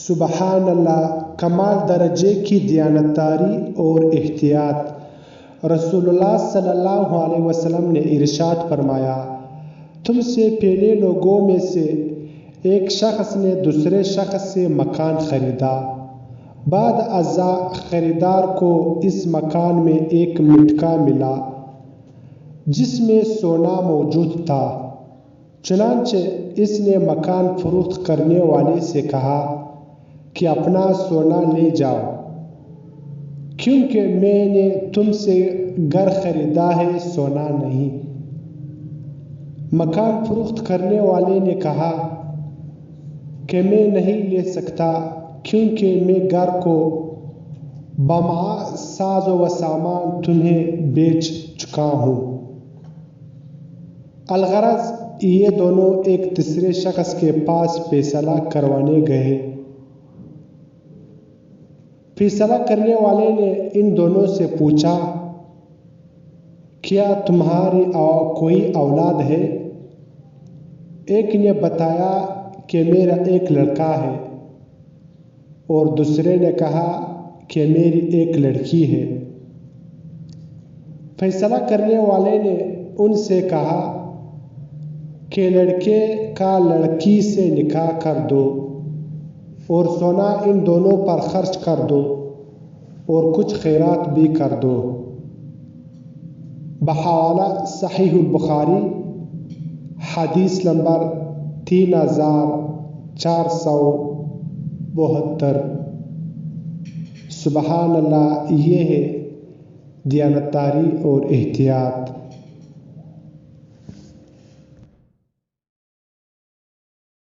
سبحان اللہ، کمال درجے کی دیانتداری اور احتیاط۔ رسول اللہ صلی اللہ علیہ وسلم نے ارشاد فرمایا، تم سے پہلے لوگوں میں سے ایک شخص نے دوسرے شخص سے مکان خریدا۔ بعد ازاں خریدار کو اس مکان میں ایک مٹکا ملا جس میں سونا موجود تھا۔ چنانچہ اس نے مکان فروخت کرنے والے سے کہا کہ اپنا سونا لے جاؤ، کیونکہ میں نے تم سے گھر خریدا ہے، سونا نہیں۔ مکان فروخت کرنے والے نے کہا کہ میں نہیں لے سکتا، کیونکہ میں گھر کو بمع ساز و سامان تمہیں بیچ چکا ہوں۔ الغرض یہ دونوں ایک تیسرے شخص کے پاس فیصلہ کروانے گئے۔ فیصلہ کرنے والے نے ان دونوں سے پوچھا، کیا تمہاری کوئی اولاد ہے؟ ایک نے بتایا کہ میرا ایک لڑکا ہے، اور دوسرے نے کہا کہ میری ایک لڑکی ہے۔ فیصلہ کرنے والے نے ان سے کہا کہ لڑکے کا لڑکی سے نکاح کر دو اور سونا ان دونوں پر خرچ کر دو اور کچھ خیرات بھی کر دو۔ بحوالہ صحیح البخاری، حدیث نمبر 3472۔ سبحان اللہ، یہ ہے دیانتداری اور احتیاط۔